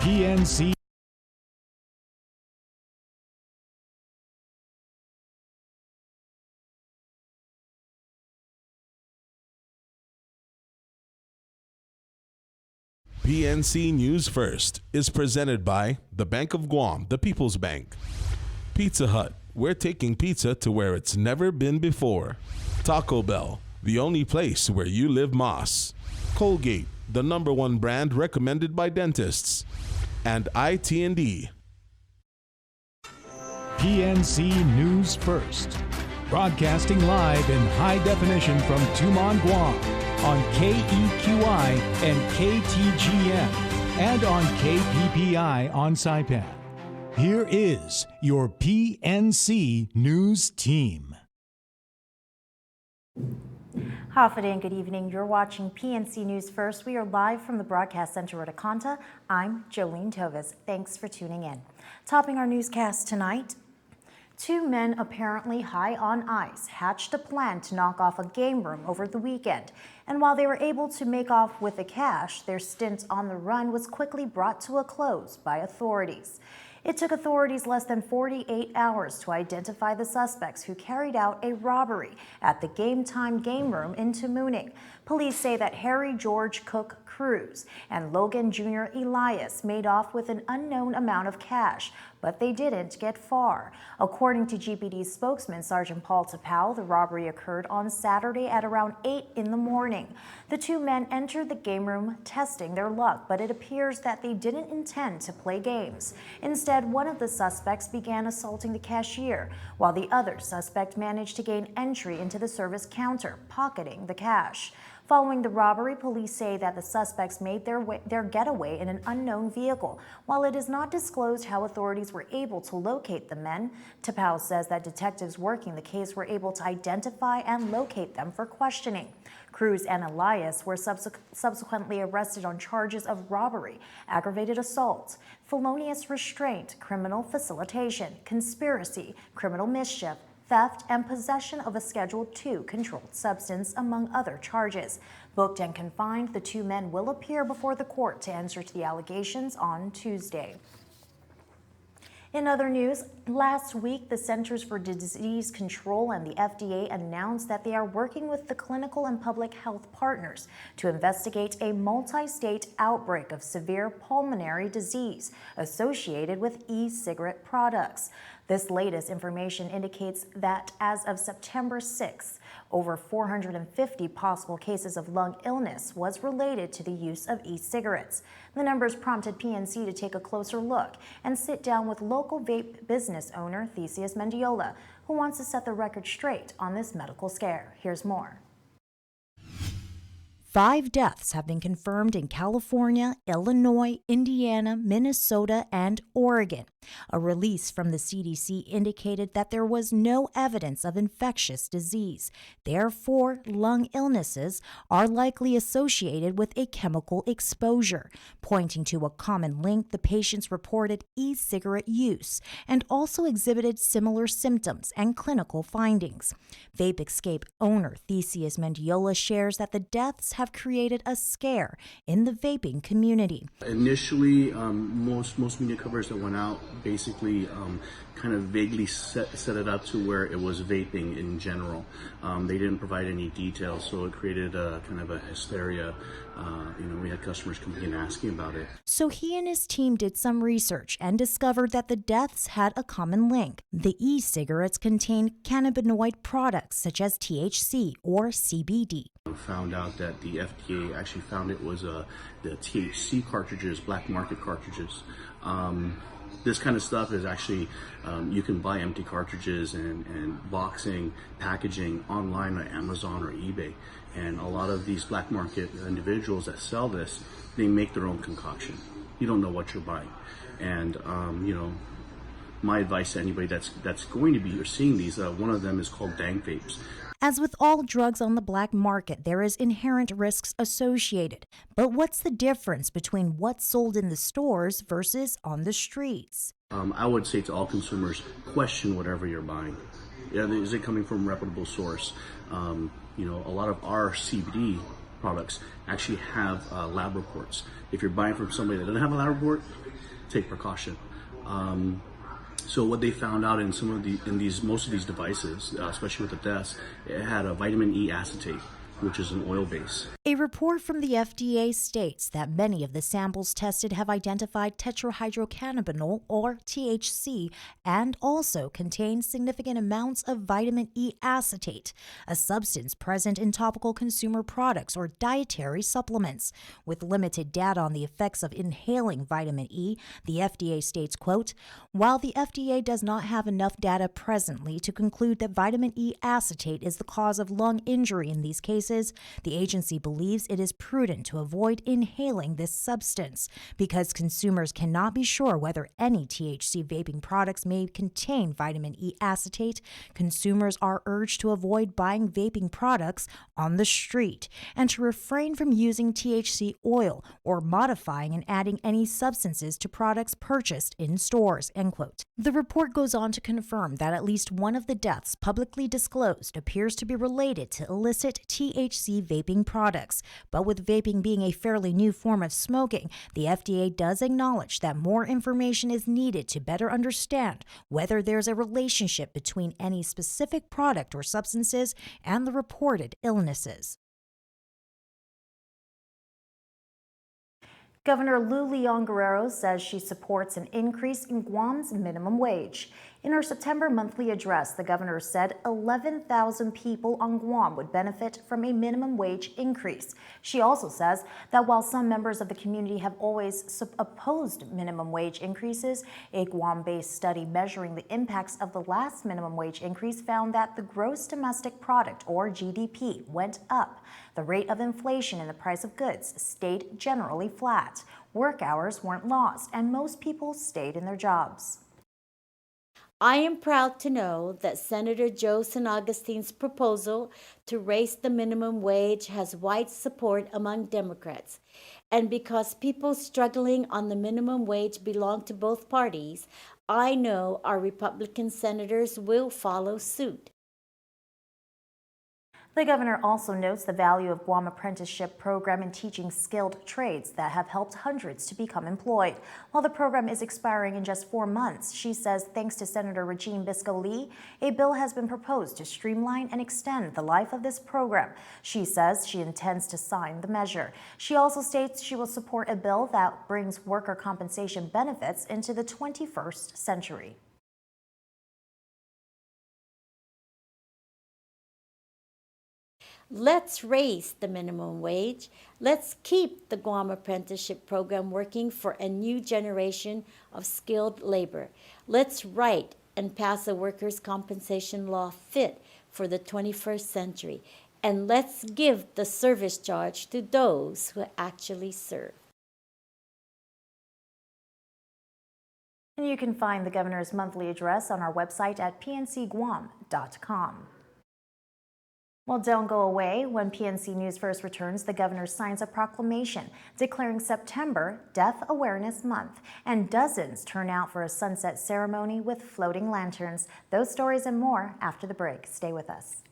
PNC PNC News First is presented by the Bank of Guam, the People's Bank. Pizza Hut, we're taking pizza to where it's never been before. Taco Bell, the only place where you live Moss. Colgate, the #1 brand recommended by dentists. And IT&D. PNC News First, broadcasting live in high definition from Tumon, Guam, on KEQI and KTGM, and on KPPI on Saipan. Here is your PNC News team. Half a day and good evening. You're watching PNC News First. We are live from the Broadcast Center at Akanta. I'm Jolene Tovis. Thanks for tuning in. Topping our newscast tonight, 2 men apparently high on ice hatched a plan to knock off a game room over the weekend. And while they were able to make off with the cash, their stint on the run was quickly brought to a close by authorities. It took authorities less than 48 hours to identify the suspects who carried out a robbery at the Game Time game room in Tamuning. Police say that Harry George Cook Cruz and Logan Jr. Elias made off with an unknown amount of cash, but they didn't get far. According to GPD spokesman Sergeant Paul Tapau, the robbery occurred on Saturday at around 8 in the morning. The 2 men entered the game room testing their luck, but it appears that they didn't intend to play games. Instead, one of the suspects began assaulting the cashier, while the other suspect managed to gain entry into the service counter, pocketing the cash. Following the robbery, police say that the suspects made their getaway in an unknown vehicle. While it is not disclosed how authorities were able to locate the men, Tapau says that detectives working the case were able to identify and locate them for questioning. Cruz and Elias were subsequently arrested on charges of robbery, aggravated assault, felonious restraint, criminal facilitation, conspiracy, criminal mischief, theft, and possession of a Schedule II controlled substance, among other charges. Booked and confined, the 2 men will appear before the court to answer to the allegations on Tuesday. In other news, last week, the Centers for Disease Control and the FDA announced that they are working with the clinical and public health partners to investigate a multi-state outbreak of severe pulmonary disease associated with e-cigarette products. This latest information indicates that as of September 6th, over 450 possible cases of lung illness was related to the use of e-cigarettes. The numbers prompted PNC to take a closer look and sit down with local vape business owner Theseus Mendiola, who wants to set the record straight on this medical scare. Here's more. 5 deaths have been confirmed in California, Illinois, Indiana, Minnesota, and Oregon. A release from the CDC indicated that there was no evidence of infectious disease. Therefore, lung illnesses are likely associated with a chemical exposure, pointing to a common link. The patients reported e-cigarette use and also exhibited similar symptoms and clinical findings. Vape Escape owner Theseus Mendiola shares that the deaths have created a scare in the vaping community. Initially, most media coverage that went out basically kind of vaguely set it up to where it was vaping in general. They didn't provide any details, so it created a kind of a hysteria. We had customers coming in asking about it. So he and his team did some research and discovered that the deaths had a common link. The e-cigarettes contain cannabinoid products such as THC or CBD. Found out that the FDA actually found it was the THC cartridges, black market cartridges. This kind of stuff is actually, you can buy empty cartridges and boxing, packaging online on Amazon or eBay. And a lot of these black market individuals that sell this, they make their own concoction. You don't know what you're buying. And, my advice to anybody that's going to be seeing these, one of them is called dank vapes. As with all drugs on the black market, there is inherent risks associated. But what's the difference between what's sold in the stores versus on the streets? I would say to all consumers, question whatever you're buying. Is it coming from a reputable source? A lot of our CBD products actually have lab reports. If you're buying from somebody that doesn't have a lab report, take precaution. So what they found out in most of these devices, especially with the desk, it had a vitamin E acetate, which is an oil base. A report from the FDA states that many of the samples tested have identified tetrahydrocannabinol, or THC, and also contain significant amounts of vitamin E acetate, a substance present in topical consumer products or dietary supplements. With limited data on the effects of inhaling vitamin E, the FDA states, quote, "While the FDA does not have enough data presently to conclude that vitamin E acetate is the cause of lung injury in these cases, the agency believes it is prudent to avoid inhaling this substance because consumers cannot be sure whether any THC vaping products may contain vitamin E acetate. Consumers are urged to avoid buying vaping products on the street and to refrain from using THC oil or modifying and adding any substances to products purchased in stores," end quote. The report goes on to confirm that at least one of the deaths publicly disclosed appears to be related to illicit THC vaping products. But with vaping being a fairly new form of smoking, the FDA does acknowledge that more information is needed to better understand whether there's a relationship between any specific product or substances and the reported illnesses. Governor Lou Leon Guerrero says she supports an increase in Guam's minimum wage. In her September monthly address, the governor said 11,000 people on Guam would benefit from a minimum wage increase. She also says that while some members of the community have always opposed minimum wage increases, a Guam-based study measuring the impacts of the last minimum wage increase found that the gross domestic product, or GDP, went up. The rate of inflation in the price of goods stayed generally flat. Work hours weren't lost, and most people stayed in their jobs. I am proud to know that Senator Joe San Augustin's proposal to raise the minimum wage has wide support among Democrats. And because people struggling on the minimum wage belong to both parties, I know our Republican senators will follow suit. The governor also notes the value of Guam apprenticeship program in teaching skilled trades that have helped hundreds to become employed. While the program is expiring in just 4 months, she says thanks to Senator Regine Bisco-Lee, a bill has been proposed to streamline and extend the life of this program. She says she intends to sign the measure. She also states she will support a bill that brings worker compensation benefits into the 21st century. Let's raise the minimum wage. Let's keep the Guam apprenticeship program working for a new generation of skilled labor. Let's write and pass a workers' compensation law fit for the 21st century. And let's give the service charge to those who actually serve. And you can find the governor's monthly address on our website at pncguam.com. Well, don't go away. When PNC News First returns, the governor signs a proclamation declaring September Deaf Awareness Month, and dozens turn out for a sunset ceremony with floating lanterns. Those stories and more after the break. Stay with us.